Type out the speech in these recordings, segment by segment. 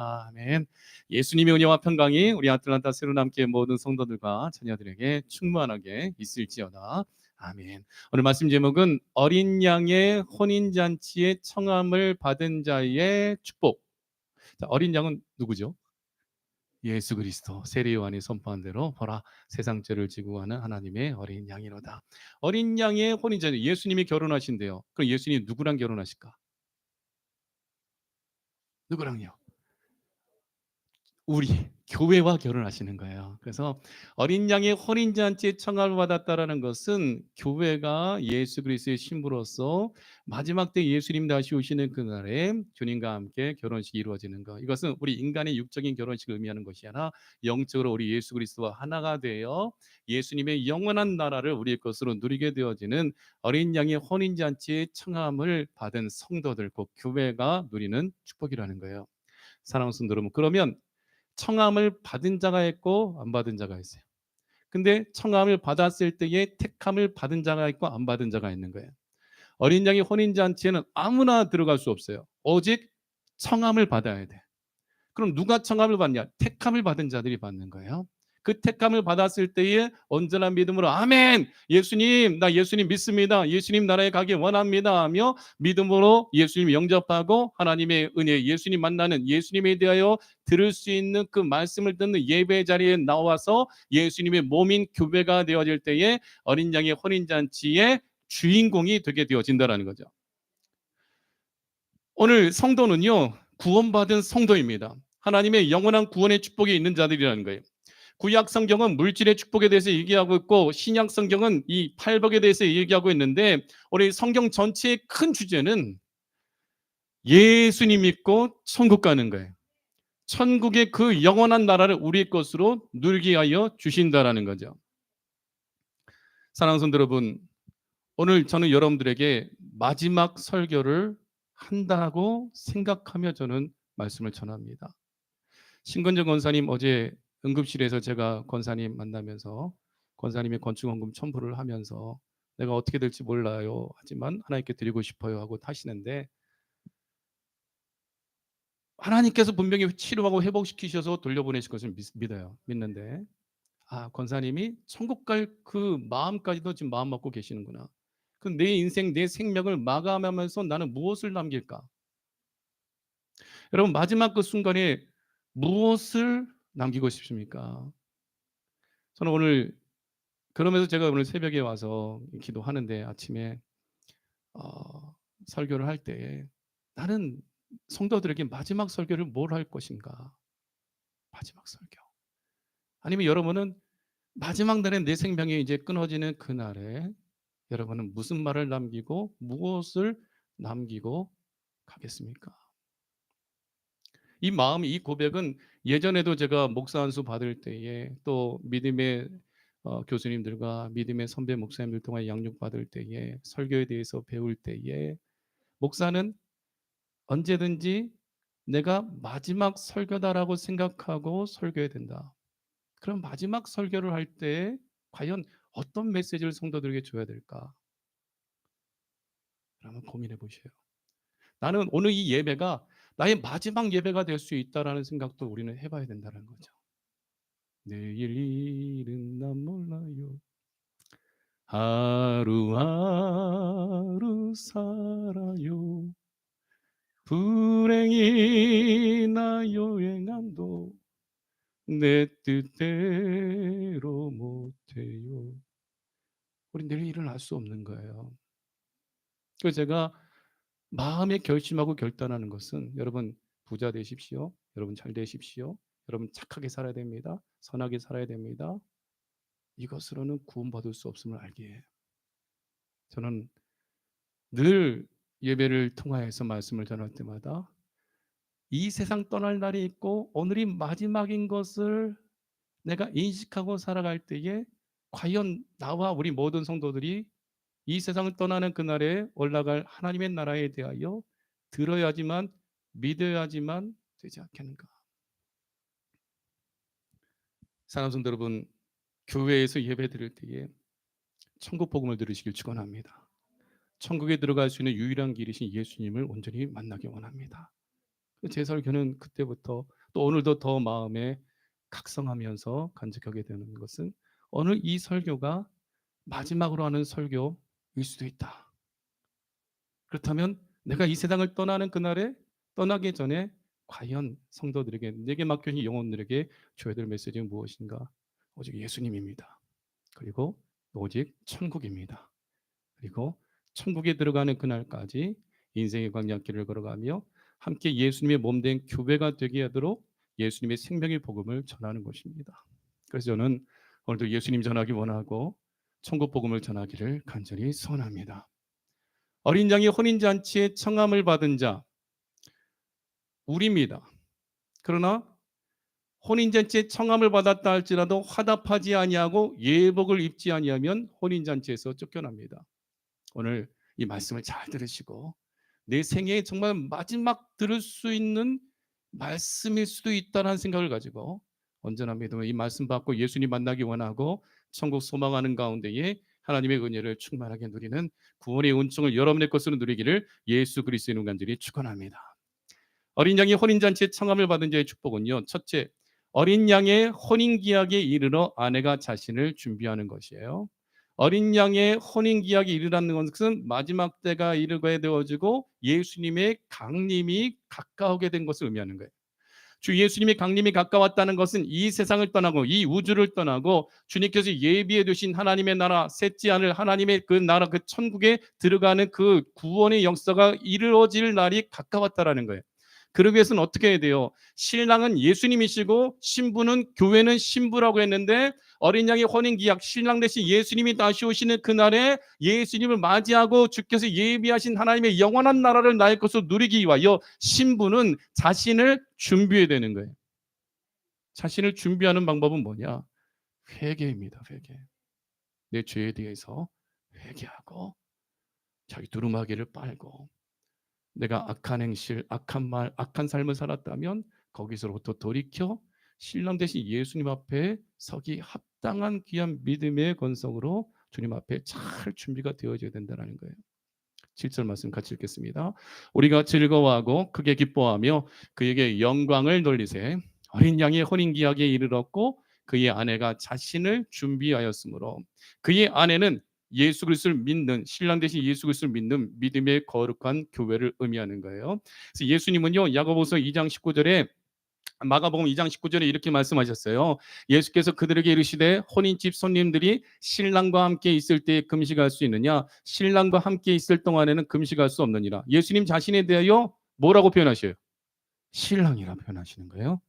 아멘. 예수님의 은혜와 평강이 우리 아틀란타 새로남교회 모든 성도들과 자녀들에게 충만하게 있을지어다. 아멘. 오늘 말씀 제목은 어린 양의 혼인잔치의 청함을 받은 자의 축복. 자, 어린 양은 누구죠? 예수 그리스도. 세례 요한이 선포한 대로 보라 세상 죄를 지고 가는 하나님의 어린 양이로다. 어린 양의 혼인잔치, 예수님이 결혼하신대요. 그럼 예수님이 누구랑 결혼하실까? 누구랑요? 우리 교회와 결혼하시는 거예요. 그래서 어린 양의 혼인잔치에 청함을 받았다라는 것은 교회가 예수 그리스도의 신부로서 마지막 때 예수님 다시 오시는 그날에 주님과 함께 결혼식이 이루어지는 것. 이것은 우리 인간의 육적인 결혼식을 의미하는 것이 아니라 영적으로 우리 예수 그리스도와 하나가 되어 예수님의 영원한 나라를 우리의 것으로 누리게 되어지는 어린 양의 혼인잔치의 청함을 받은 성도들, 곧 교회가 누리는 축복이라는 거예요. 사랑하는 성도 여러분, 그러면 청함을 받은 자가 있고 안 받은 자가 있어요. 근데 청함을 받았을 때에 택함을 받은 자가 있고 안 받은 자가 있는 거예요. 어린 양의 혼인잔치에는 아무나 들어갈 수 없어요. 오직 청함을 받아야 돼. 그럼 누가 청함을 받냐? 택함을 받은 자들이 받는 거예요. 그 택함을 받았을 때에 온전한 믿음으로 아멘! 예수님, 나 예수님 믿습니다. 예수님 나라에 가기 원합니다 하며 믿음으로 예수님 영접하고 하나님의 은혜, 예수님 만나는, 예수님에 대하여 들을 수 있는 그 말씀을 듣는 예배 자리에 나와서 예수님의 몸인 교회가 되어질 때에 어린 양의 혼인잔치의 주인공이 되게 되어진다는 거죠. 오늘 성도는요, 구원받은 성도입니다. 하나님의 영원한 구원의 축복이 있는 자들이라는 거예요. 구약 성경은 물질의 축복에 대해서 얘기하고 있고 신약 성경은 이 팔복에 대해서 얘기하고 있는데 우리 성경 전체의 큰 주제는 예수님 믿고 천국 가는 거예요. 천국의 그 영원한 나라를 우리 것으로 누리게 하여 주신다라는 거죠. 사랑하는 성도 여러분, 오늘 저는 여러분들에게 마지막 설교를 한다고 생각하며 저는 말씀을 전합니다. 신건정 권사님 어제 응급실에서 제가 권사님 만나면서 권사님의 건축원금 첨부를 하면서 내가 어떻게 될지 몰라요. 하지만 하나님께 드리고 싶어요 하고 하시는데 하나님께서 분명히 치료하고 회복시키셔서 돌려보내실 것을 믿어요. 믿는데 권사님이 천국 갈 그 마음까지도 지금 마음 먹고 계시는구나. 그 내 인생, 내 생명을 마감하면서 나는 무엇을 남길까? 여러분 마지막 그 순간에 무엇을 남기고 싶습니까? 저는 오늘 그러면서 제가 오늘 새벽에 와서 기도하는데 아침에 어, 설교를 할 때에 나는 성도들에게 마지막 설교를 뭘 할 것인가? 마지막 설교. 아니면 여러분은 마지막 날에 내 생명이 이제 끊어지는 그날에 여러분은 무슨 말을 남기고 무엇을 남기고 가겠습니까? 이 마음, 이 고백은 예전에도 제가 목사 안수 받을 때에 또 믿음의 교수님들과 믿음의 선배 목사님들 통해 양육 받을 때에 설교에 대해서 배울 때에 목사는 언제든지 내가 마지막 설교다라고 생각하고 설교해야 된다. 그럼 마지막 설교를 할 때 과연 어떤 메시지를 성도들에게 줘야 될까? 한번 고민해 보세요. 나는 오늘 이 예배가 나의 마지막 예배가 될 수 있다라는 생각도 우리는 해봐야 된다는 거죠. 내일 일은 난 몰라요. 하루하루 살아요. 불행이나 요행함도 내 뜻대로 못해요. 우리 내일 일은 알 수 없는 거예요. 그래서 제가 마음에 결심하고 결단하는 것은 여러분 부자 되십시오. 여러분 잘 되십시오. 여러분 착하게 살아야 됩니다. 선하게 살아야 됩니다. 이것으로는 구원받을 수 없음을 알게 해요. 저는 늘 예배를 통하여서 말씀을 전할 때마다 이 세상 떠날 날이 있고 오늘이 마지막인 것을 내가 인식하고 살아갈 때에 과연 나와 우리 모든 성도들이 이 세상을 떠나는 그날에 올라갈 하나님의 나라에 대하여 들어야지만 믿어야지만 되지 않겠는가. 사랑하는 성도 여러분, 교회에서 예배 드릴 때에 천국 복음을 들으시길 축원합니다. 천국에 들어갈 수 있는 유일한 길이신 예수님을 온전히 만나기 원합니다. 제 설교는 그때부터 또 오늘도 더 마음에 각성하면서 간직하게 되는 것은 오늘 이 설교가 마지막으로 하는 설교일 수도 있다. 그렇다면 내가 이 세상을 떠나는 그날에 떠나기 전에 과연 성도들에게 내게 맡겨진 영혼들에게 줘야 될 메시지는 무엇인가? 오직 예수님입니다. 그리고 오직 천국입니다. 그리고 천국에 들어가는 그날까지 인생의 광야길을 걸어가며 함께 예수님의 몸된 교회가 되게 하도록 예수님의 생명의 복음을 전하는 것입니다. 그래서 저는 오늘도 예수님 전하기 원하고 천국 복음을 전하기를 간절히 소원합니다. 어린 양의 혼인잔치에 청함을 받은 자 우리입니다. 그러나 혼인잔치에 청함을 받았다 할지라도 화답하지 아니하고 예복을 입지 아니하면 혼인잔치에서 쫓겨납니다. 오늘 이 말씀을 잘 들으시고 내 생애에 정말 마지막 들을 수 있는 말씀일 수도 있다는 생각을 가지고 언제나 믿으며 이 말씀 받고 예수님 만나기 원하고 천국 소망하는 가운데에 하나님의 은혜를 충만하게 누리는 구원의 은총을 여러분의 것으로 누리기를 예수 그리스도의 이름으로 간절히 축원합니다. 어린 양의 혼인잔치에 청함을 받은 자의 축복은요. 첫째, 어린 양의 혼인기약에 이르러 아내가 자신을 준비하는 것이에요. 어린 양의 혼인기약에 이르라는 것은 마지막 때가 이르게 되어지고 예수님의 강림이 가까우게 된 것을 의미하는 거예요. 주 예수님의 강림이 가까웠다는 것은 이 세상을 떠나고 이 우주를 떠나고 주님께서 예비해 두신 하나님의 나라, 셋째 하늘 하나님의 그 나라, 그 천국에 들어가는 그 구원의 역사가 이루어질 날이 가까웠다라는 거예요. 그러기 위해서는 어떻게 해야 돼요? 신랑은 예수님이시고 신부는 교회는 신부라고 했는데 어린 양의 혼인기약 신랑 대신 예수님이 다시 오시는 그날에 예수님을 맞이하고 주께서 예비하신 하나님의 영원한 나라를 나의 것으로 누리기 위하여 신부는 자신을 준비해야 되는 거예요. 자신을 준비하는 방법은 뭐냐? 회개입니다. 회개. 내 죄에 대해서 회개하고 자기 두루마기를 빨고 내가 악한 행실, 악한 말, 악한 삶을 살았다면 거기서부터 돌이켜 신랑 대신 예수님 앞에 서기 합당한 귀한 믿음의 건성으로 주님 앞에 잘 준비가 되어져야 된다는 거예요. 7절 말씀 같이 읽겠습니다. 우리가 즐거워하고 크게 기뻐하며 그에게 영광을 돌리세. 어린 양의 혼인기약에 이르렀고 그의 아내가 자신을 준비하였으므로 그의 아내는 예수 그리스도를 믿는 신랑 대신 예수 그리스도를 믿는 믿음의 거룩한 교회를 의미하는 거예요. 그래서 예수님은요 야고보서 2장 19절에 마가복음 2장 19절에 이렇게 말씀하셨어요. 예수께서 그들에게 이르시되 혼인집 손님들이 신랑과 함께 있을 때 금식할 수 있느냐? 신랑과 함께 있을 동안에는 금식할 수 없느니라. 예수님 자신에 대하여 뭐라고 표현하셔요? 신랑이라 표현하시는 거예요.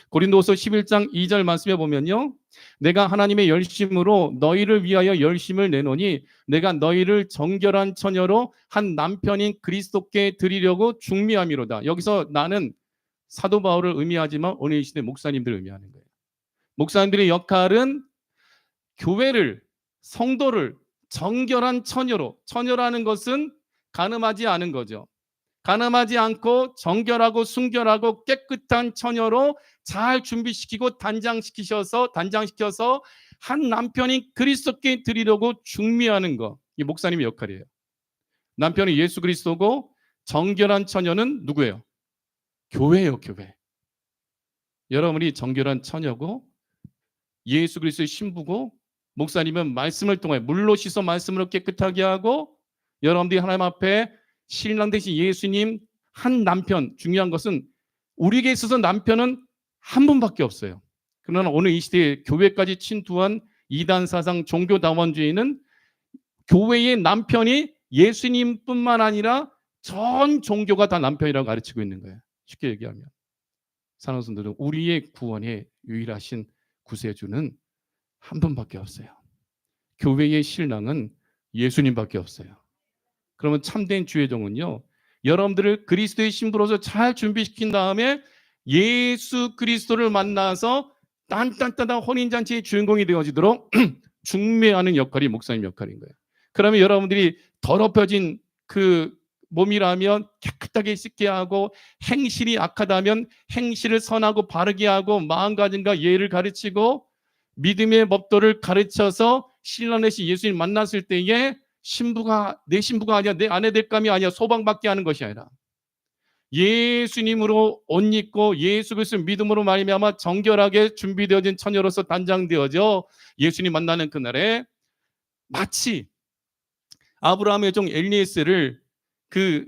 고린도서 11장 2절 말씀에 보면요. 내가 하나님의 열심으로 너희를 위하여 열심을 내노니 내가 너희를 정결한 처녀로 한 남편인 그리스도께 드리려고 중미함이로다. 여기서 나는 사도 바울을 의미하지만 오늘 이 시대 목사님들을 의미하는 거예요. 목사님들의 역할은 교회를 성도를 정결한 처녀로 처녀라는 것은 간음하지 않은 거죠. 간음하지 않고 정결하고 순결하고 깨끗한 처녀로 잘 준비시키고 단장시켜서 한 남편인 그리스도께 드리려고 중미하는 거. 이 목사님의 역할이에요. 남편은 예수 그리스도고 정결한 처녀는 누구예요? 교회예요, 교회. 여러분이 정결한 처녀고 예수 그리스도의 신부고 목사님은 말씀을 통해 물로 씻어 말씀으로 깨끗하게 하고 여러분들이 하나님 앞에 신랑 대신 예수님 한 남편 중요한 것은 우리에게 있어서 남편은 한 분밖에 없어요. 그러나 오늘 이 시대에 교회까지 침투한 이단 사상 종교다원주의는 교회의 남편이 예수님뿐만 아니라 전 종교가 다 남편이라고 가르치고 있는 거예요. 쉽게 얘기하면 사랑하는 성도들 우리의 구원의 유일하신 구세주는 한 분밖에 없어요. 교회의 신랑은 예수님밖에 없어요. 그러면 참된 주의종은요. 여러분들을 그리스도의 신부로서 잘 준비시킨 다음에 예수 그리스도를 만나서 딴딴딴한 혼인잔치의 주인공이 되어지도록 중매하는 역할이 목사님 역할인 거예요. 그러면 여러분들이 더럽혀진 그 몸이라면 깨끗하게 씻게 하고 행실이 악하다면 행실을 선하고 바르게 하고 마음가짐과 예를 가르치고 믿음의 법도를 가르쳐서 신랑 대신 예수님 만났을 때에 신부가 내 신부가 아니야 내 아내 될 감이 아니야 소방받게 하는 것이 아니라 예수님으로 옷 입고 예수 그리스도 믿음으로 말미암아 정결하게 준비되어진 처녀로서 단장되어져 예수님 만나는 그날에 마치 아브라함의 종 엘리에셀을 그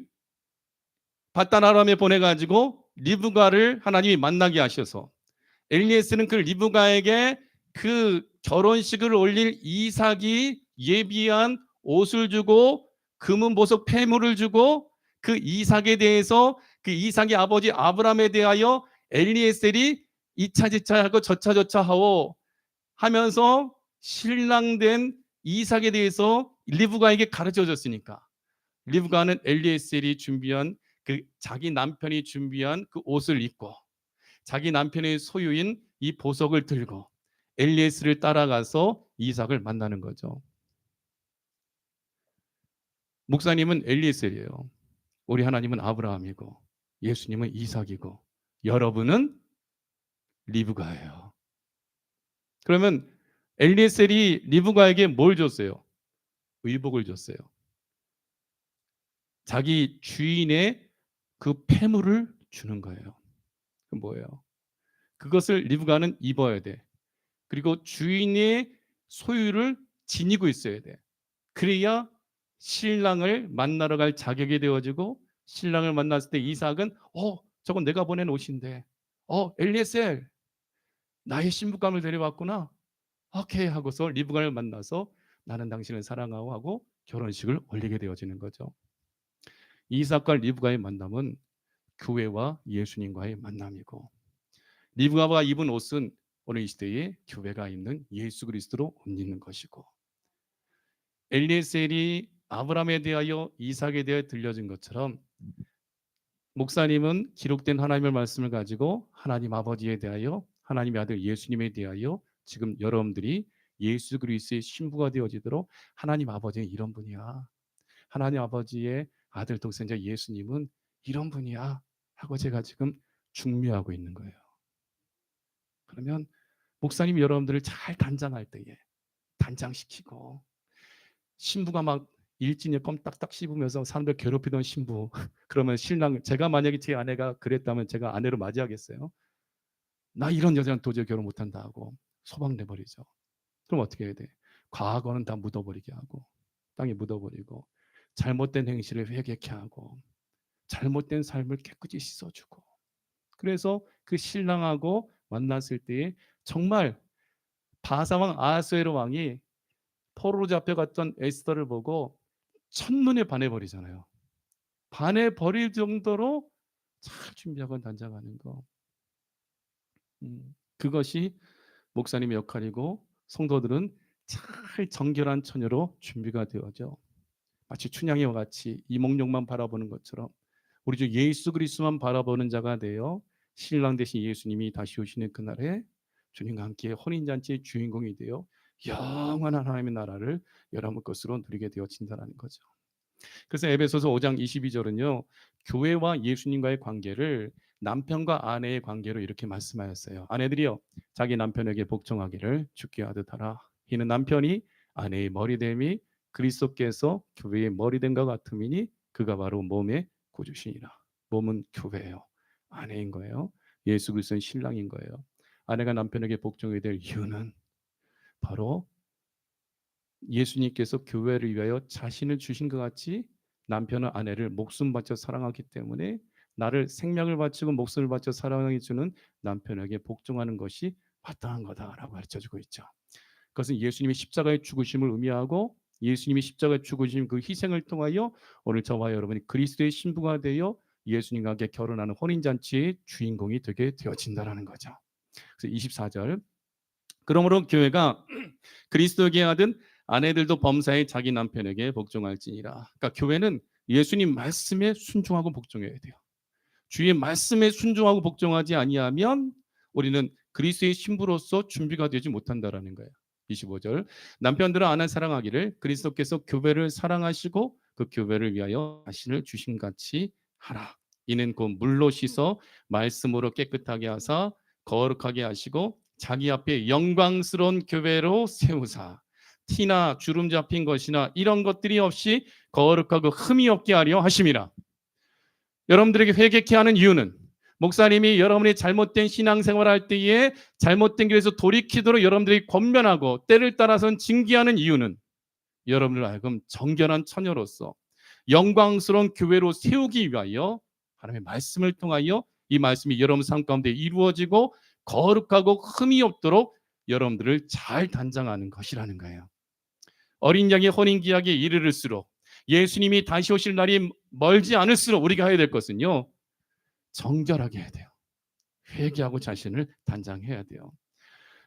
바단 아람에 보내가지고 리브가를 하나님이 만나게 하셔서 엘리에셀은 그 리브가에게 그 결혼식을 올릴 이삭이 예비한 옷을 주고 금은 보석 폐물을 주고 그 이삭에 대해서 그 이삭의 아버지 아브라함에 대하여 엘리에셀이 이차저차하고 저차저차하고 하면서 신랑된 이삭에 대해서 리브가에게 가르쳐 줬으니까 리브가는 엘리에셀이 준비한 그 자기 남편이 준비한 그 옷을 입고 자기 남편의 소유인 이 보석을 들고 엘리에셀을 따라가서 이삭을 만나는 거죠. 목사님은 엘리에셀이에요. 우리 하나님은 아브라함이고 예수님은 이삭이고 여러분은 리브가예요. 그러면 엘리에셀이 리브가에게 뭘 줬어요? 의복을 줬어요. 자기 주인의 그 폐물을 주는 거예요. 그 뭐예요? 그것을 리브가는 입어야 돼. 그리고 주인의 소유를 지니고 있어야 돼. 그래야 신랑을 만나러 갈 자격이 되어지고 신랑을 만났을 때 이삭은 저건 내가 보낸 옷인데 엘리에셀 나의 신부감을 데려왔구나. 오케이 하고서 리브가를 만나서 나는 당신을 사랑하고 하고 결혼식을 올리게 되어지는 거죠. 이삭과 리브가의 만남은 교회와 예수님과의 만남이고 리브가가 입은 옷은 오늘 이 시대에 교회가 입는 예수 그리스도로 옷 입는 것이고 엘리에셀이 아브라함에 대하여 이삭에 대하여 들려진 것처럼 목사님은 기록된 하나님의 말씀을 가지고 하나님 아버지에 대하여 하나님의 아들 예수님에 대하여 지금 여러분들이 예수 그리스도의 신부가 되어지도록 하나님 아버지는 이런 분이야. 하나님 아버지의 아들 독생자 예수님은 이런 분이야 하고 제가 지금 중미하고 있는 거예요. 그러면 목사님이 여러분들을 잘 단장할 때에 단장시키고 신부가 막 일진에 껌 딱딱 씹으면서 사람들 괴롭히던 신부 그러면 신랑 제가 만약에 제 아내가 그랬다면 제가 아내로 맞이하겠어요? 나 이런 여자는 도저히 결혼 못한다 하고 소방내버리죠. 그럼 어떻게 해야 돼? 과거는 다 묻어버리게 하고 땅에 묻어버리고 잘못된 행실을 회개케 하고 잘못된 삶을 깨끗이 씻어주고 그래서 그 신랑하고 만났을 때에 정말 바사왕 아하수에로 왕이 포로로 잡혀갔던 에스더를 보고 첫눈에 반해버리잖아요. 반해버릴 정도로 잘 준비하고 단장하는 거. 그것이 목사님의 역할이고 성도들은 잘 정결한 처녀로 준비가 되어져. 마치 춘향이와 같이 이몽룡만 바라보는 것처럼 우리 주 예수 그리스도만 바라보는 자가 되어 신랑 대신 예수님이 다시 오시는 그날에 주님과 함께 혼인잔치의 주인공이 되어 영원한 하나님의 나라를 여러분 것으로 누리게 되어진다는 거죠. 그래서 에베소서 5장 22절은요. 교회와 예수님과의 관계를 남편과 아내의 관계로 이렇게 말씀하였어요. 아내들이여 자기 남편에게 복종하기를 주께 하듯 하라. 이는 남편이 아내의 머리됨이 그리스도께서 교회의 머리됨과 같음이니 그가 바로 몸의 구주시니라. 몸은 교회예요. 아내인 거예요. 예수 그리스도는 신랑인 거예요. 아내가 남편에게 복종해야 될 이유는 바로 예수님께서 교회를 위하여 자신을 주신 것 같이 남편은 아내를 목숨 바쳐 사랑하기 때문에 나를 생명을 바치고 목숨을 바쳐 사랑해 주는 남편에게 복종하는 것이 마땅한 거다라고 가르쳐주고 있죠. 그것은 예수님이 십자가의 죽으심을 의미하고 예수님이 십자가의 죽으심 그 희생을 통하여 오늘 저와 여러분이 그리스도의 신부가 되어 예수님과 함께 결혼하는 혼인잔치의 주인공이 되게 되어진다는 거죠. 그래서 24절 그러므로 교회가 그리스도에게 하든 아내들도 범사에 자기 남편에게 복종할지니라. 그러니까 교회는 예수님 말씀에 순종하고 복종해야 돼요. 주의 말씀에 순종하고 복종하지 아니하면 우리는 그리스도의 신부로서 준비가 되지 못한다라는 거예요. 25절 남편들은 아내 사랑하기를 그리스도께서 교회를 사랑하시고 그 교회를 위하여 자신을 주신 같이 하라. 이는 곧 물로 씻어 말씀으로 깨끗하게 하사 거룩하게 하시고 자기 앞에 영광스러운 교회로 세우사 티나 주름 잡힌 것이나 이런 것들이 없이 거룩하고 흠이 없게 하려 하심이라. 여러분들에게 회개케 하는 이유는 목사님이 여러분이 잘못된 신앙생활을 할 때에 잘못된 길에서 돌이키도록 여러분들이 권면하고 때를 따라서는 징계하는 이유는 여러분을 하여금 정결한 처녀로서 영광스러운 교회로 세우기 위하여 하나님의 말씀을 통하여 이 말씀이 여러분 삶 가운데 이루어지고 거룩하고 흠이 없도록 여러분들을 잘 단장하는 것이라는 거예요. 어린 양의 혼인기약에 이르를수록 예수님이 다시 오실 날이 멀지 않을수록 우리가 해야 될 것은요, 정결하게 해야 돼요. 회개하고 자신을 단장해야 돼요.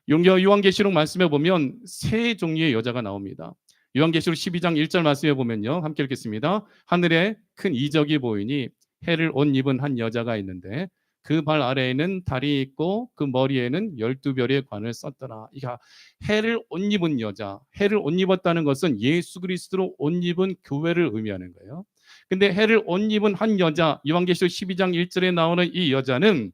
요한계시록 말씀에 보면 세 종류의 여자가 나옵니다. 요한계시록 12장 1절 말씀에 보면요, 함께 읽겠습니다. 하늘에 큰 이적이 보이니 해를 옷 입은 한 여자가 있는데 그 발 아래에는 달이 있고 그 머리에는 12별의 관을 썼더라. 이가 해를 옷 입은 여자, 해를 옷 입었다는 것은 예수 그리스도로 옷 입은 교회를 의미하는 거예요. 근데 해를 옷 입은 한 여자, 요한계시록 12장 1절에 나오는 이 여자는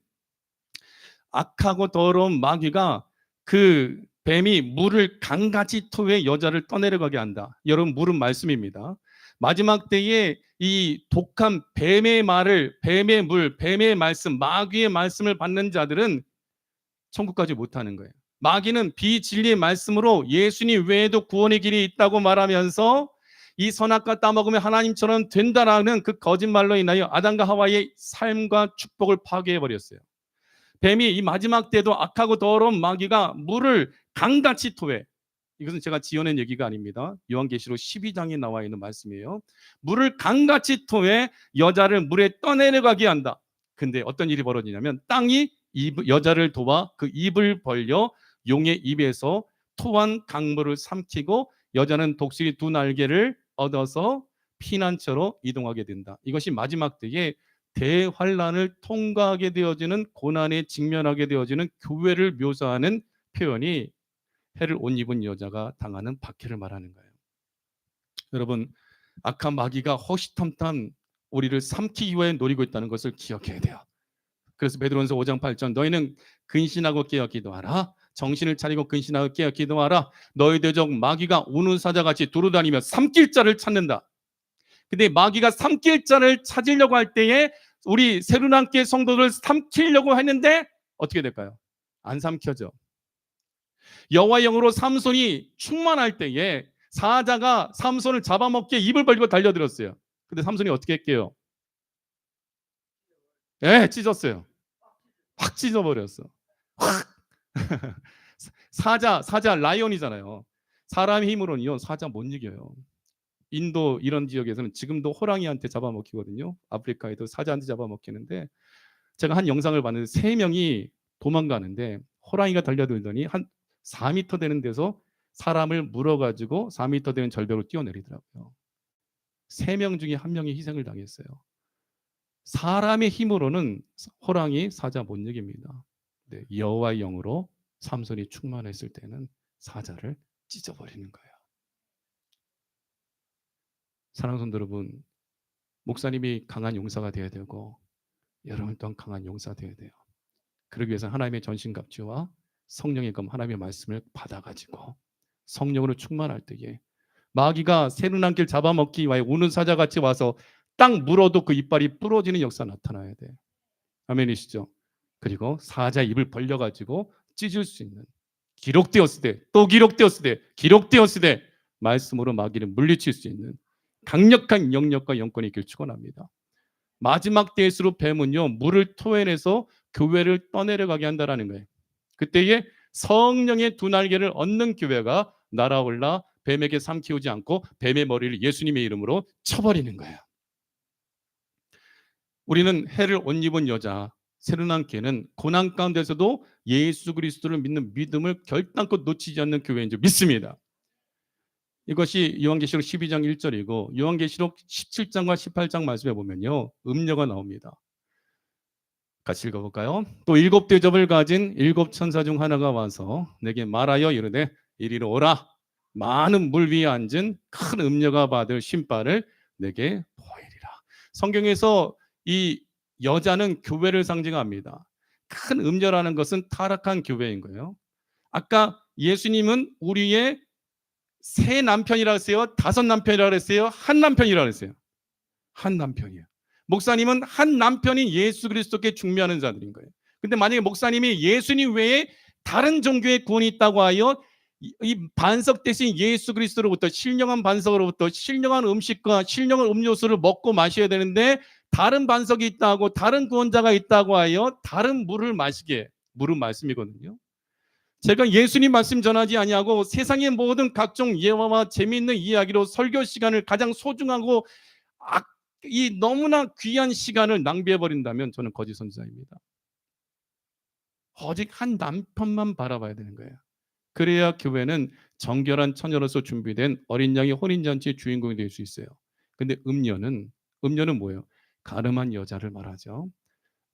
악하고 더러운 마귀가 그 뱀이 물을 강같이 토해 여자를 떠내려가게 한다. 여러분, 물은 말씀입니다. 마지막 때에 이 독한 뱀의 말을, 뱀의 물, 뱀의 말씀, 마귀의 말씀을 받는 자들은 천국까지 못하는 거예요. 마귀는 비진리의 말씀으로 예수님 외에도 구원의 길이 있다고 말하면서 이 선악과 따먹으면 하나님처럼 된다라는 그 거짓말로 인하여 아담과 하와의 삶과 축복을 파괴해버렸어요. 뱀이 이 마지막 때도 악하고 더러운 마귀가 물을 강같이 토해, 이것은 제가 지어낸 얘기가 아닙니다. 요한계시록 12장에 나와 있는 말씀이에요. 물을 강같이 토해 여자를 물에 떠내려가게 한다. 근데 어떤 일이 벌어지냐면 땅이 여자를 도와 그 입을 벌려 용의 입에서 토한 강물을 삼키고 여자는 독수리 두 날개를 얻어서 피난처로 이동하게 된다. 이것이 마지막 때에 대환란을 통과하게 되어지는, 고난에 직면하게 되어지는 교회를 묘사하는 표현이 해를 옷 입은 여자가 당하는 박해를 말하는 거예요. 여러분, 악한 마귀가 허시탐탐 우리를 삼키기 위해 노리고 있다는 것을 기억해야 돼요. 그래서 베드로전서 5장 8절, 너희는 근신하고 깨어 기도하라. 정신을 차리고 근신하고 깨어 기도하라. 너희 대적 마귀가 우는 사자같이 두루다니며 삼킬 자를 찾는다. 근데 마귀가 삼킬 자를 찾으려고 할 때에 우리 새로남교회 성도들을 삼키려고 했는데 어떻게 될까요? 안 삼켜져. 여호와의 영으로 삼손이 충만할 때에 사자가 삼손을 잡아먹게 입을 벌리고 달려들었어요. 근데 삼손이 어떻게 했게요? 찢었어요. 확 찢어버렸어. 확. 사자 라이온이잖아요. 사람 힘으로는요 사자 못 이겨요. 인도 이런 지역에서는 지금도 호랑이한테 잡아먹히거든요. 아프리카에도 사자한테 잡아먹히는데, 제가 한 영상을 봤는데 3명이 도망가는데 호랑이가 달려들더니 한 4m 되는 데서 사람을 물어가지고 4m 되는 절벽을 뛰어내리더라고요. 3명 중에 1명이 희생을 당했어요. 사람의 힘으로는 호랑이, 사자 못 이깁니다. 네, 여호와의 영으로 삼손이 충만했을 때는 사자를 찢어버리는 거예요. 사랑하는 성도 여러분, 목사님이 강한 용사가 되어야 되고 여러분 또한 강한 용사 되어야 돼요. 그러기 위해서 하나님의 전신갑주와 성령의 검, 하나님의 말씀을 받아가지고 성령으로 충만할 때에 마귀가 새로운 한 길 잡아먹기 위하여 우는 사자같이 와서 딱 물어도 그 이빨이 부러지는 역사 나타나야 돼. 아멘이시죠? 그리고 사자 입을 벌려가지고 찢을 수 있는, 기록되었을 때, 또 기록되었을 때, 기록되었을 때 말씀으로 마귀를 물리칠 수 있는 강력한 영역과 영권이 있길 축원합니다. 마지막 때일수록 뱀은요 물을 토해내서 교회를 떠내려가게 한다라는 거예요. 그때에 성령의 두 날개를 얻는 교회가 날아올라 뱀에게 삼키우지 않고 뱀의 머리를 예수님의 이름으로 쳐버리는 거예요. 우리는 해를 옷 입은 여자 새로난 교회는 고난 가운데서도 예수 그리스도를 믿는 믿음을 결단코 놓치지 않는 교회인 줄 믿습니다. 이것이 요한계시록 12장 1절이고 요한계시록 17장과 18장 말씀에 보면요 음녀가 나옵니다. 같이 읽어볼까요? 또 7 대접을 가진 7 천사 중 하나가 와서 내게 말하여 이르되 이리로 오라. 많은 물 위에 앉은 큰 음녀가 받을 신발을 내게 보이리라. 성경에서 이 여자는 교회를 상징합니다. 큰 음녀라는 것은 타락한 교회인 거예요. 아까 예수님은 우리의 세 남편이라고 했어요? 5 남편이라고 했어요? 한 남편이라고 했어요? 한 남편이에요. 목사님은 한 남편인 예수 그리스도께 중매하는 자들인 거예요. 근데 만약에 목사님이 예수님 외에 다른 종교의 구원이 있다고 하여 이 반석 대신 예수 그리스도로부터 신령한 반석으로부터 신령한 음식과 신령한 음료수를 먹고 마셔야 되는데 다른 반석이 있다고 다른 구원자가 있다고 하여 다른 물을 마시게 물은 말씀이거든요. 제가 예수님 말씀 전하지 아니하고 세상의 모든 각종 예화와 재미있는 이야기로 설교 시간을 가장 소중하고 이 너무나 귀한 시간을 낭비해 버린다면 저는 거짓 선지자입니다. 오직 한 남편만 바라봐야 되는 거예요. 그래야 교회는 정결한 처녀로서 준비된 어린 양의 혼인잔치의 주인공이 될 수 있어요. 근데 음녀는 뭐예요? 가늠한 여자를 말하죠.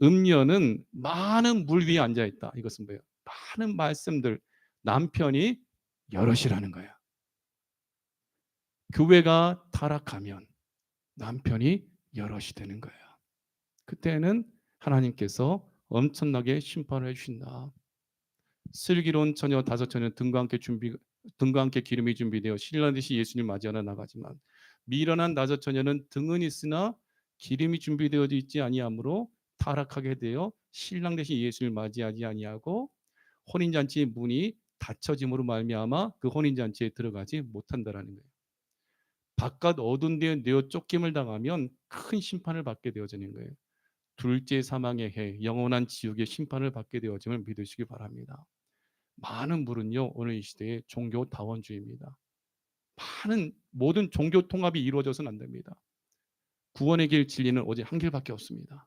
음녀는 많은 물 위에 앉아 있다. 이것은 뭐예요? 많은 말씀들 남편이 여럿이라는 거예요. 교회가 타락하면 남편이 여럿이 되는 거예요. 그때는 하나님께서 엄청나게 심판을 해주신다. 슬기로운 처녀 다섯 처녀는 등과 함께 기름이 준비되어 신랑 되신 예수님 맞이하러 나가지만 미련한 다섯 처녀는 등은 있으나 기름이 준비되어 있지 아니하므로 타락하게 되어 신랑 되신 예수님을 맞이하지 아니하고 혼인잔치의 문이 닫혀짐으로 말미암아 그 혼인잔치에 들어가지 못한다라는 거예요. 바깥 어두운 데에 내어 쫓김을 당하면 큰 심판을 받게 되어지는 거예요. 둘째 사망의 해, 영원한 지옥의 심판을 받게 되어짐을 믿으시기 바랍니다. 많은 분은요 오늘 이 시대에 종교 다원주의입니다. 모든 종교 통합이 이루어져서는 안 됩니다. 구원의 길 진리는 오직 한 길밖에 없습니다.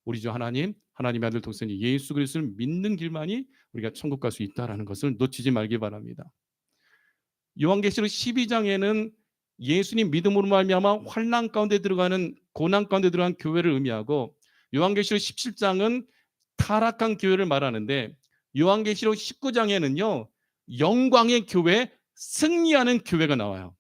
우리 주 하나님, 하나님의 아들 독생자 예수 그리스도를 믿는 길만이 우리가 천국 갈 수 있다라는 것을 놓치지 말기 바랍니다. 요한계시록 12장에는 예수님 믿음으로 말미암아 환난 가운데 들어가는 고난 가운데 들어간 교회를 의미하고 요한계시록 17장은 타락한 교회를 말하는데 요한계시록 19장에는요 영광의 교회, 승리하는 교회가 나와요.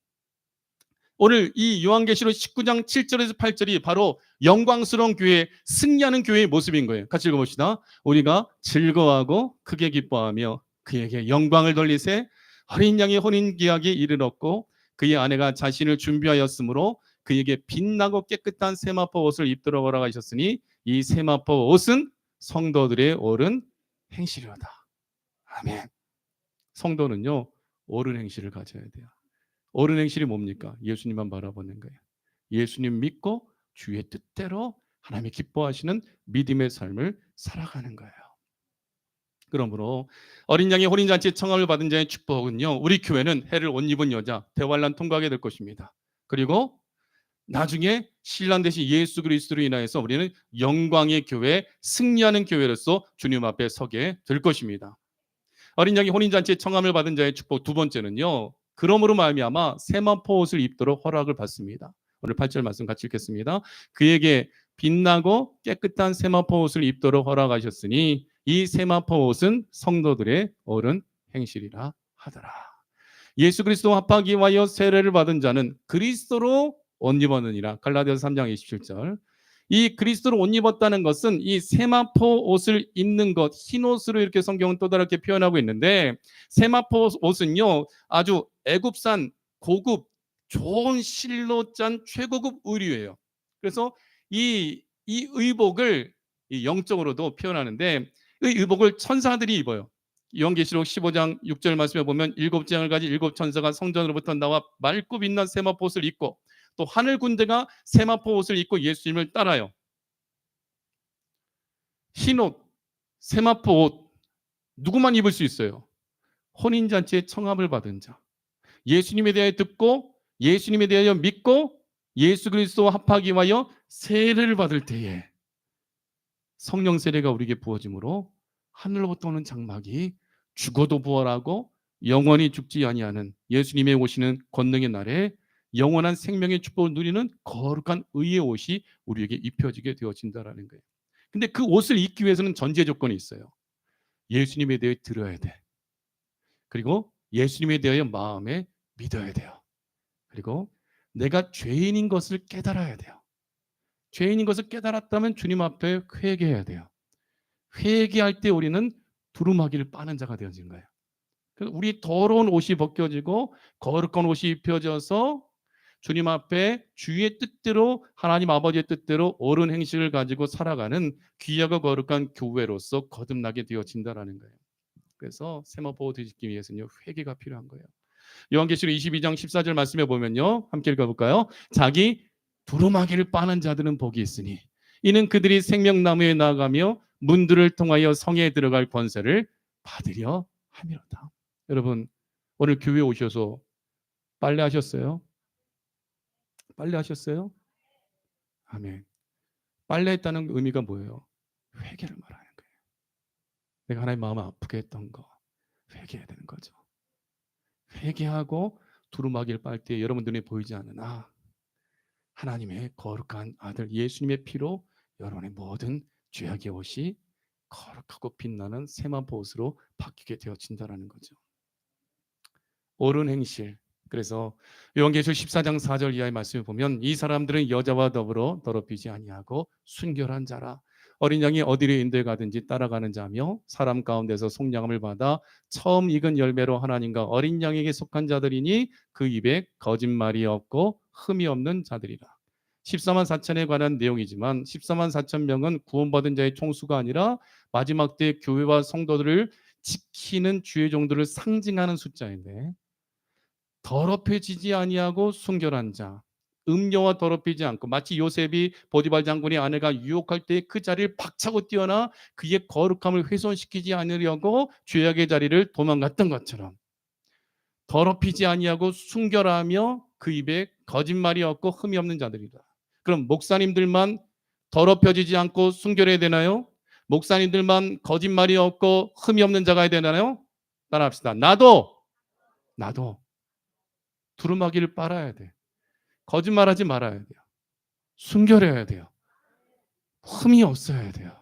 오늘 이 요한계시록 19장 7절에서 8절이 바로 영광스러운 교회, 승리하는 교회의 모습인 거예요. 같이 읽어봅시다. 우리가 즐거워하고 크게 기뻐하며 그에게 영광을 돌리세 어린 양의 혼인기약이 이르렀고 그의 아내가 자신을 준비하였으므로 그에게 빛나고 깨끗한 세마포 옷을 입도록 허락하셨으니 이 세마포 옷은 성도들의 옳은 행실이로다. 아멘. 성도는요 옳은 행실을 가져야 돼요. 옳은 행실이 뭡니까? 예수님만 바라보는 거예요. 예수님 믿고 주의 뜻대로 하나님이 기뻐하시는 믿음의 삶을 살아가는 거예요. 그러므로 어린 양의 혼인잔치에 청함을 받은 자의 축복은요 우리 교회는 해를 옷 입은 여자 대환란 통과하게 될 것입니다. 그리고 나중에 신랑 되신 예수 그리스도로 인하여서 우리는 영광의 교회, 승리하는 교회로서 주님 앞에 서게 될 것입니다. 어린 양의 혼인잔치에 청함을 받은 자의 축복 두 번째는요 그러므로 말미암아 세마포 옷을 입도록 허락을 받습니다. 오늘 8절 말씀 같이 읽겠습니다. 그에게 빛나고 깨끗한 세마포 옷을 입도록 허락하셨으니 이 세마포 옷은 성도들의 옳은 행실이라 하더라. 예수 그리스도 합하기 위하여 세례를 받은 자는 그리스도로 옷 입었느니라. 갈라디아서 3장 27절. 이 그리스도로 옷 입었다는 것은 이 세마포 옷을 입는 것, 흰 옷으로 이렇게 성경은 또 다르게 표현하고 있는데 세마포 옷은요 아주 애굽산 고급 좋은 실로 짠 최고급 의류예요. 그래서 이 의복을 영적으로도 표현하는데 이 의복을 천사들이 입어요. 요한계시록 15장 6절 말씀에 보면 일곱 재앙을 가진 일곱 천사가 성전으로부터 나와 맑고 빛난 세마포 옷을 입고 또 하늘 군대가 세마포 옷을 입고 예수님을 따라요. 흰옷, 세마포 옷 누구만 입을 수 있어요? 혼인잔치에 청함을 받은 자. 예수님에 대하여 듣고 예수님에 대하여 믿고 예수 그리스도와 합하기 위하여 세례를 받을 때에 성령 세례가 우리에게 부어짐으로 하늘로부터 오는 장막이 죽어도 부활하고 영원히 죽지 아니하는 예수님의 오시는 권능의 날에 영원한 생명의 축복을 누리는 거룩한 의의 옷이 우리에게 입혀지게 되어진다라는 거예요. 근데 그 옷을 입기 위해서는 전제 조건이 있어요. 예수님에 대해 들어야 돼. 그리고 예수님에 대하여 마음에 믿어야 돼요. 그리고 내가 죄인인 것을 깨달아야 돼요. 죄인인 것을 깨달았다면 주님 앞에 회개해야 돼요. 회개할 때 우리는 두루마기를 빠는 자가 되어진 거예요. 그래서 우리 더러운 옷이 벗겨지고 거룩한 옷이 입혀져서 주님 앞에 주의 뜻대로 하나님 아버지의 뜻대로 옳은 행실을 가지고 살아가는 귀하고 거룩한 교회로서 거듭나게 되어진다라는 거예요. 그래서 세마포 되시기 위해서는요, 회개가 필요한 거예요. 요한계시록 22장 14절 말씀에 보면요, 함께 읽어볼까요? 자기 두루마기를 빠는 자들은 복이 있으니 이는 그들이 생명나무에 나아가며 문들을 통하여 성에 들어갈 권세를 받으려 함이로다. 여러분, 오늘 교회 오셔서 빨래하셨어요? 빨래하셨어요? 아멘. 빨래했다는 의미가 뭐예요? 회개를 말하는 거예요. 내가 하나님 마음을 아프게 했던 거 회개해야 되는 거죠. 회개하고 두루마기를 빨 때 여러분 눈에 보이지 않으나 하나님의 거룩한 아들 예수님의 피로 여러분의 모든 죄악의 옷이 거룩하고 빛나는 세마포 옷으로 바뀌게 되어진다는 거죠. 옳은 행실. 그래서 요한계시록 14장 4절 이하의 말씀을 보면 이 사람들은 여자와 더불어 더럽히지 아니하고 순결한 자라. 어린 양이 어디로 인도가든지 따라가는 자며 사람 가운데서 속량함을 받아 처음 익은 열매로 하나님과 어린 양에게 속한 자들이니 그 입에 거짓말이 없고 흠이 없는 자들이라. 14만 4천에 관한 내용이지만 14만 4천 명은 구원받은 자의 총수가 아니라 마지막 때 교회와 성도들을 지키는 주의 종들을 상징하는 숫자인데, 더럽혀지지 아니하고 순결한 자, 음료와 더럽히지 않고, 마치 요셉이 보디발 장군의 아내가 유혹할 때 그 자리를 박차고 뛰어나 그의 거룩함을 훼손시키지 않으려고 죄악의 자리를 도망갔던 것처럼 더럽히지 아니하고 순결하며 그 입에 거짓말이 없고 흠이 없는 자들이다. 그럼 목사님들만 더럽혀지지 않고 순결해야 되나요? 목사님들만 거짓말이 없고 흠이 없는 자가 해야 되나요? 따라합시다. 나도 두루마기를 빨아야 돼. 거짓말하지 말아야 돼요. 순결해야 돼요. 흠이 없어야 돼요.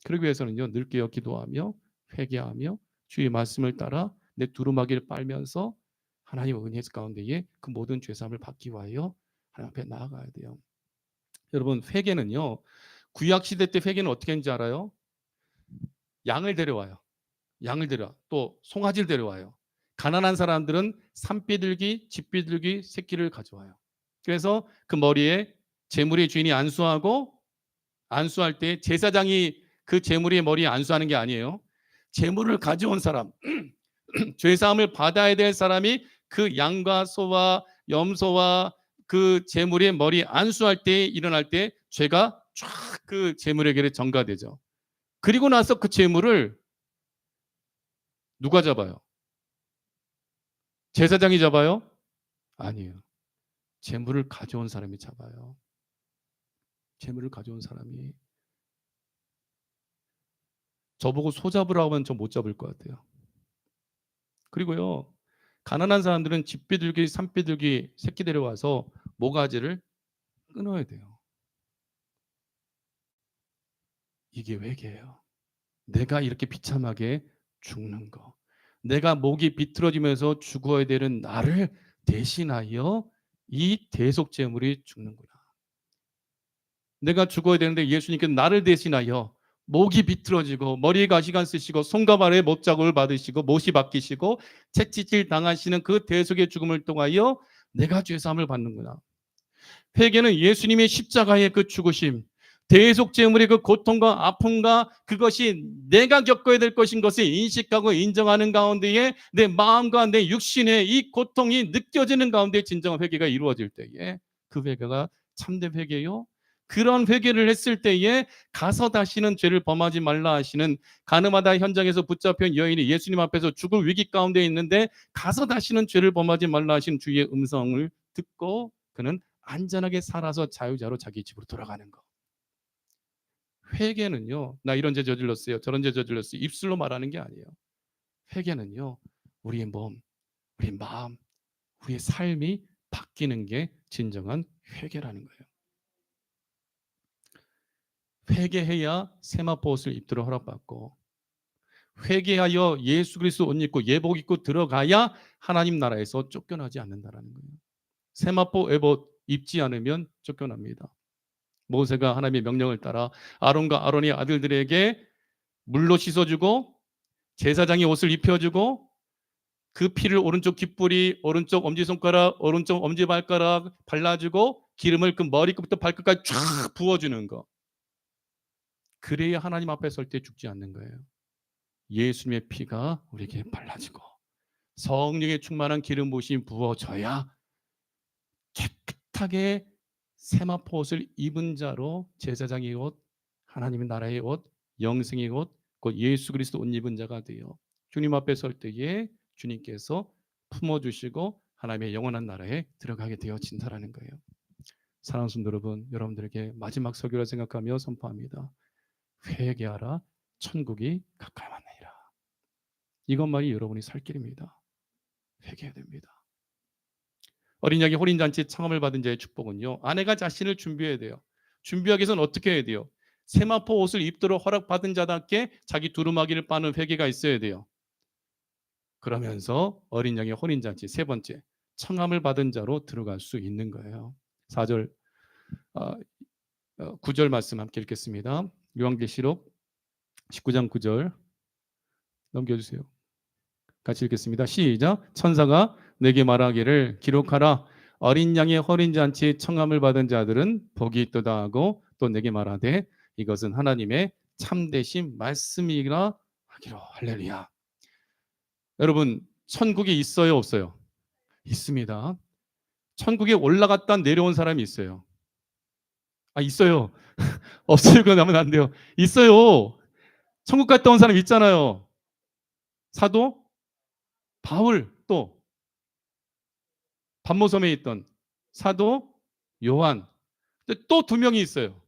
그러기 위해서는요, 늘 깨어 기도하며 회개하며 주의 말씀을 따라 내 두루마기를 빨면서 하나님의 은혜 가운데에 그 모든 죄사함을 받기 위하여 하나님 앞에 나아가야 돼요. 여러분, 회개는요, 구약 시대 때 회개는 어떻게 했는지 알아요? 양을 데려와요. 양을 데려, 또 송아지를 데려와요. 가난한 사람들은 산비둘기, 집비둘기 새끼를 가져와요. 그래서 그 머리에 재물의 주인이 안수하고, 안수할 때 제사장이 그 재물의 머리에 안수하는 게 아니에요. 재물을 가져온 사람, 죄사함을 받아야 될 사람이 그 양과 소와 염소와 그 재물의 머리 안수할 때, 일어날 때 죄가 쫙 그 재물에게 전가되죠. 그리고 나서 그 재물을 누가 잡아요? 제사장이 잡아요? 아니에요. 재물을 가져온 사람이 잡아요. 재물을 가져온 사람이. 저보고 소 잡으라고 하면 저 못 잡을 것 같아요. 그리고요, 가난한 사람들은 집비둘기, 산비둘기 새끼 데려와서 모가지를 끊어야 돼요. 이게 회개예요. 내가 이렇게 비참하게 죽는 거, 내가 목이 비틀어지면서 죽어야 되는 나를 대신하여 이 대속제물이 죽는구나. 내가 죽어야 되는데 예수님께서 나를 대신하여 목이 비틀어지고 머리에 가시관 쓰시고 손과 발에 못자국을 받으시고 못이 바뀌시고 채찍질 당하시는 그 대속의 죽음을 통하여 내가 죄사함을 받는구나. 회개는 예수님의 십자가의 그 죽으심, 대속제물의 그 고통과 아픔과 그것이 내가 겪어야 될 것인 것을 인식하고 인정하는 가운데에 내 마음과 내 육신의 이 고통이 느껴지는 가운데 진정한 회개가 이루어질 때에 그 회개가 참된 회개요. 그런 회개를 했을 때에 가서 다시는 죄를 범하지 말라 하시는, 가늠하다 현장에서 붙잡힌 여인이 예수님 앞에서 죽을 위기 가운데 있는데 가서 다시는 죄를 범하지 말라 하시는 주의 음성을 듣고 그는 안전하게 살아서 자유자로 자기 집으로 돌아가는 거. 회개는요, 나 이런 죄 저질렀어요, 저런 죄 저질렀어요, 입술로 말하는 게 아니에요. 회개는요, 우리의 몸, 우리의 마음, 우리의 삶이 바뀌는 게 진정한 회개라는 거예요. 회개해야 세마포 옷을 입도록 허락받고, 회개하여 예수 그리스도 옷 입고 예복 입고 들어가야 하나님 나라에서 쫓겨나지 않는다라는 거예요. 세마포 에봇 입지 않으면 쫓겨납니다. 모세가 하나님의 명령을 따라 아론과 아론의 아들들에게 물로 씻어주고 제사장이 옷을 입혀주고 그 피를 오른쪽 귓불이, 오른쪽 엄지손가락, 오른쪽 엄지발가락 발라주고 기름을 그 머리끝부터 발끝까지 쫙 부어주는 거. 그래야 하나님 앞에 설 때 죽지 않는 거예요. 예수님의 피가 우리에게 발라지고 성령의 충만한 기름 부으심이 부어져야 깨끗하게 세마포 옷을 입은 자로 제사장의 옷, 하나님의 나라의 옷, 영생의 옷, 곧 예수 그리스도 옷 입은 자가 되어 주님 앞에 설 때에 주님께서 품어주시고 하나님의 영원한 나라에 들어가게 되어진다라는 거예요. 사랑하는 성도 여러분, 여러분들에게 마지막 설교라 생각하며 선포합니다. 회개하라, 천국이 가까이 왔느니라. 이것만이 여러분이 살 길입니다. 회개해야 됩니다. 어린 양의 혼인잔치 청함을 받은 자의 축복은요, 아내가 자신을 준비해야 돼요. 준비하기 위해서는 어떻게 해야 돼요? 세마포 옷을 입도록 허락받은 자답게 자기 두루마기를 빠는 회개가 있어야 돼요. 그러면서 어린 양의 혼인잔치 세 번째, 청함을 받은 자로 들어갈 수 있는 거예요. 4절 9절 말씀 함께 읽겠습니다. 요한계시록 19장 9절 넘겨주세요. 같이 읽겠습니다. 시작. 천사가 내게 말하기를 기록하라. 어린 양의 혼인잔치에 청함을 받은 자들은 복이 있도다 하고 또 내게 말하되 이것은 하나님의 참되신 말씀이라 하기로. 할렐루야. 여러분, 천국에 있어요, 없어요? 있습니다. 천국에 올라갔다 내려온 사람이 있어요. 있어요. 없어요. 그건 하면 안 돼요. 있어요. 천국 갔다 온 사람 있잖아요. 사도 바울, 또 반모섬에 있던 사도 요한. 또 두 명이 있어요.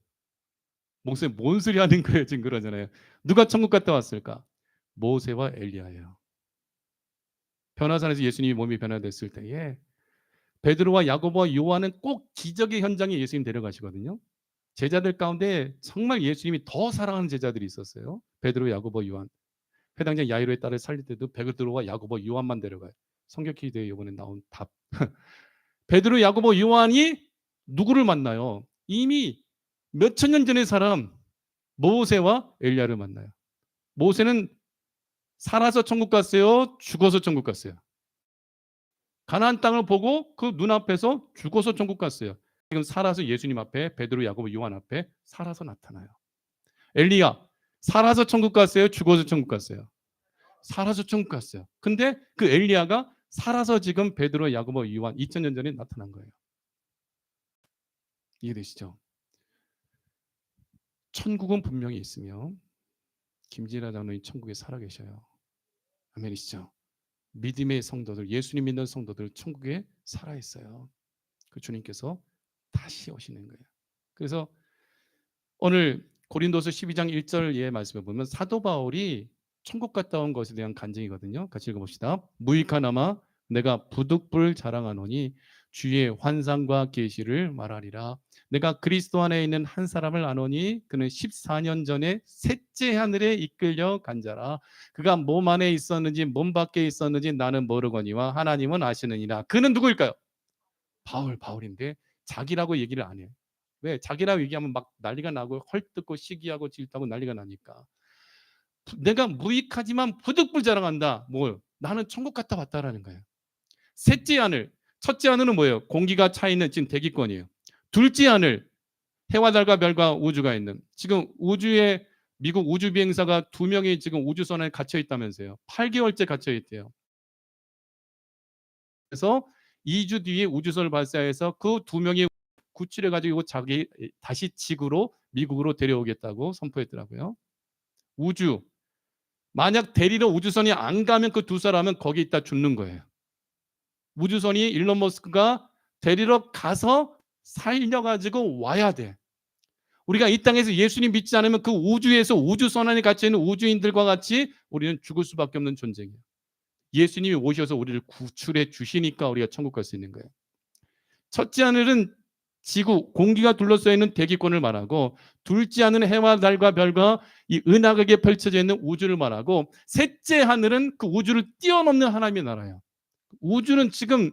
목사님 뭔 소리 하는 거예요? 지금 그러잖아요. 누가 천국 갔다 왔을까? 모세와 엘리야예요. 변화산에서 예수님이 몸이 변화됐을 때에 베드로와 야고보와 요한은 꼭 기적의 현장에 예수님 데려가시거든요. 제자들 가운데 정말 예수님이 더 사랑하는 제자들이 있었어요. 베드로, 야고보, 요한. 회당장 야이로의 딸을 살릴 때도 베드로와 야고보, 요한만 데려가요. 성격 퀴즈에 이번에 나온 답. 베드로, 야고보, 요한이 누구를 만나요? 이미 몇천 년 전의 사람 모세와 엘리야를 만나요. 모세는 살아서 천국 갔어요? 죽어서 천국 갔어요? 가나안 땅을 보고 그 눈앞에서 죽어서 천국 갔어요. 지금 살아서 예수님 앞에 베드로, 야고보, 요한 앞에 살아서 나타나요. 엘리야 살아서 천국 갔어요? 죽어서 천국 갔어요? 살아서 천국 갔어요. 근데 그 엘리야가 살아서 지금 베드로, 야고보, 요한 2000년 전에 나타난 거예요. 이해되시죠? 천국은 분명히 있으며 김진아 장로님 천국에 살아계셔요. 아멘이시죠? 믿음의 성도들, 예수님 믿는 성도들 천국에 살아있어요. 그 주님께서 다시 오시는 거예요. 그래서 오늘 고린도서 12장 1절의 말씀에 보면 사도 바울이 천국 갔다 온 것에 대한 간증이거든요. 같이 읽어봅시다. 무익하나마 내가 부득불 자랑하노니 주의 환상과 계시를 말하리라. 내가 그리스도 안에 있는 한 사람을 아노니 그는 14년 전에 셋째 하늘에 이끌려 간 자라. 그가 몸 안에 있었는지 몸 밖에 있었는지 나는 모르거니와 하나님은 아시느니라. 그는 누구일까요? 바울인데 자기라고 얘기를 안 해요. 왜? 자기라고 얘기하면 막 난리가 나고 헐뜯고 시기하고 질투하고 난리가 나니까. 내가 무익하지만 부득불 자랑한다. 뭘? 나는 천국 갔다 왔다라는 거예요. 셋째 하늘, 첫째 하늘은 뭐예요? 공기가 차 있는 지금 대기권이에요. 둘째 하늘, 해와 달과 별과 우주가 있는. 지금 우주에 미국 우주 비행사가 2명이 지금 우주선에 갇혀 있다면서요. 8개월째 갇혀 있대요. 그래서 2주 뒤에 우주선을 발사해서 그 2명이 구출해 가지고 자기 다시 지구로 미국으로 데려오겠다고 선포했더라고요. 우주. 만약 데리러 우주선이 안 가면 그 두 사람은 거기 있다 죽는 거예요. 우주선이 일론 머스크가 데리러 가서 살려가지고 와야 돼. 우리가 이 땅에서 예수님 믿지 않으면 그 우주에서 우주선 안에 갇혀있는 우주인들과 같이 우리는 죽을 수밖에 없는 존재예요. 예수님이 오셔서 우리를 구출해 주시니까 우리가 천국 갈 수 있는 거예요. 첫째 하늘은 지구, 공기가 둘러싸여 있는 대기권을 말하고, 둘째 하늘은 해와 달과 별과 이 은하계에 펼쳐져 있는 우주를 말하고, 셋째 하늘은 그 우주를 뛰어넘는 하나님의 나라예요. 우주는 지금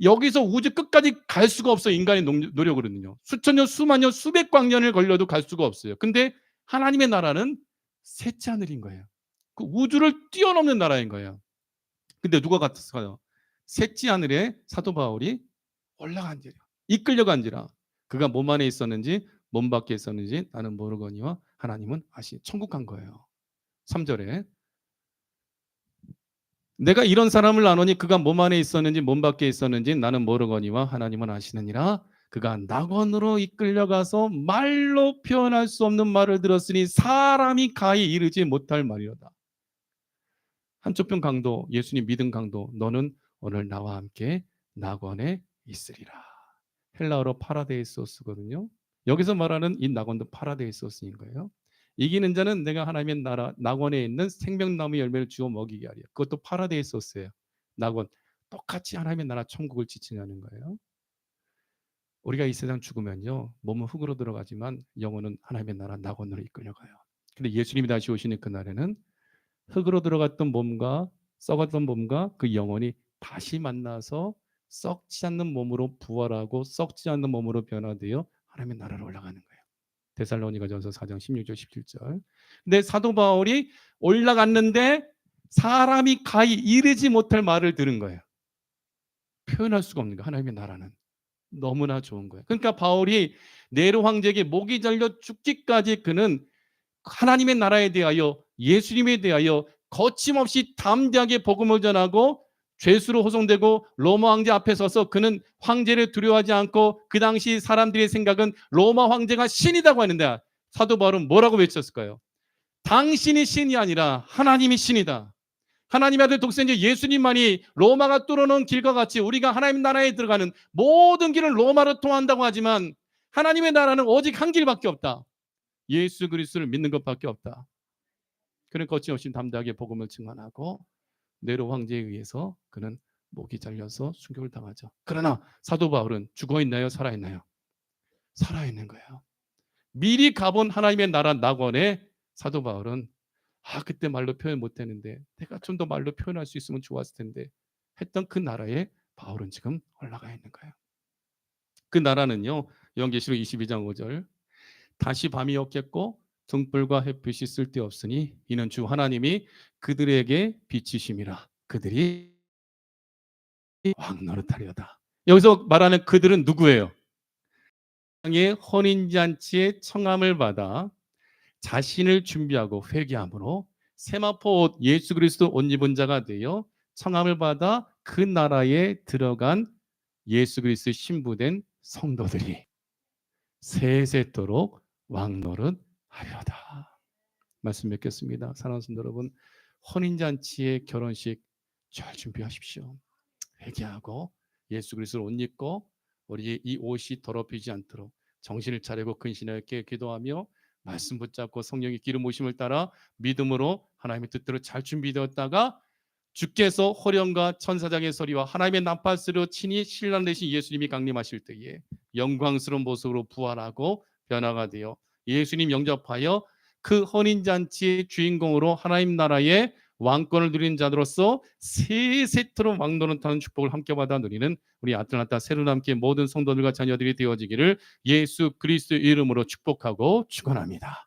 여기서 우주 끝까지 갈 수가 없어요. 인간의 노력으로는요. 수천 년, 수만 년, 수백 광년을 걸려도 갈 수가 없어요. 근데 하나님의 나라는 셋째 하늘인 거예요. 그 우주를 뛰어넘는 나라인 거예요. 근데 누가 갔어요? 셋째 하늘에 사도 바울이 올라간지라, 이끌려간지라. 그가 몸 안에 있었는지 몸 밖에 있었는지 나는 모르거니와 하나님은 천국 간 거예요. 3절에 내가 이런 사람을 아노니 그가 몸 안에 있었는지 몸 밖에 있었는지 나는 모르거니와 하나님은 아시느니라. 그가 낙원으로 이끌려가서 말로 표현할 수 없는 말을 들었으니 사람이 가히 이르지 못할 말이로다. 한쪽 편 강도, 예수님 믿음 강도, 너는 오늘 나와 함께 낙원에 있으리라. 헬라어로 파라데이소스거든요. 여기서 말하는 이 낙원도 파라데이소스인 거예요. 이기는 자는 내가 하나님의 나라 낙원에 있는 생명나무 열매를 주어 먹이게 하리라. 그것도 파라데이소스예요. 낙원. 똑같이 하나님의 나라 천국을 지칭하는 거예요. 우리가 이 세상 죽으면요, 몸은 흙으로 들어가지만 영혼은 하나님의 나라 낙원으로 이끌려가요. 근데 예수님이 다시 오시는 그날에는 흙으로 들어갔던 몸과 썩었던 몸과 그 영혼이 다시 만나서 썩지 않는 몸으로 부활하고 썩지 않는 몸으로 변화되어 하나님의 나라로 올라가는 거예요. 데살로니가전서 4장 16절 17절. 근데 사도 바울이 올라갔는데 사람이 가히 이르지 못할 말을 들은 거예요. 표현할 수가 없는 거예요. 하나님의 나라는 너무나 좋은 거예요. 그러니까 바울이 네로 황제에게 목이 잘려 죽기까지 그는 하나님의 나라에 대하여 예수님에 대하여 거침없이 담대하게 복음을 전하고 죄수로 호송되고 로마 황제 앞에 서서 그는 황제를 두려워하지 않고 그 당시 사람들의 생각은 로마 황제가 신이라고 하는데 사도 바울은 뭐라고 외쳤을까요? 당신이 신이 아니라 하나님이 신이다. 하나님의 아들 독생자 예수님만이 로마가 뚫어놓은 길과 같이 우리가 하나님 나라에 들어가는 모든 길은 로마로 통한다고 하지만 하나님의 나라는 오직 한 길밖에 없다. 예수 그리스도를 믿는 것밖에 없다. 그는 거침없이 담대하게 복음을 증언하고 네로 황제에 의해서 그는 목이 잘려서 순교를 당하죠. 그러나 사도 바울은 죽어 있나요? 살아 있나요? 살아 있는 거예요. 미리 가본 하나님의 나라 낙원에 사도 바울은 그때 말로 표현 못 했는데 내가 좀 더 말로 표현할 수 있으면 좋았을 텐데 했던 그 나라에 바울은 지금 올라가 있는 거예요. 그 나라는요. 요한계시록 22장 5절 다시 밤이 없겠고 등불과 햇빛이 쓸데없으니 이는 주 하나님이 그들에게 비치심이라 그들이 왕노릇하려다. 여기서 말하는 그들은 누구예요? 땅의 혼인잔치의 청함을 받아 자신을 준비하고 회개함으로 세마포 옷 예수 그리스도 옷 입은 자가 되어 청함을 받아 그 나라에 들어간 예수 그리스도 신부된 성도들이 세세토록 왕노릇 하려다. 말씀 맺겠습니다. 사랑하는 성도 여러분, 혼인잔치의 결혼식 잘 준비하십시오. 회개하고 예수 그리스도를 옷 입고 우리 이 옷이 더럽히지 않도록 정신을 차리고 근신하게 기도하며 말씀 붙잡고 성령의 기름 부으심을 따라 믿음으로 하나님의 뜻대로 잘 준비되었다가 주께서 호령과 천사장의 소리와 하나님의 나팔소리로 친히 신랑 되신 예수님이 강림하실 때에 영광스러운 모습으로 부활하고 변화가 되어 예수님 영접하여 그 혼인잔치의 주인공으로 하나님 나라의 왕권을 누리는 자들로서 세세토록 왕노릇하는 축복을 함께 받아 누리는 우리 아틀란타 새로남교회 모든 성도들과 자녀들이 되어지기를 예수 그리스도의 이름으로 축복하고 축원합니다.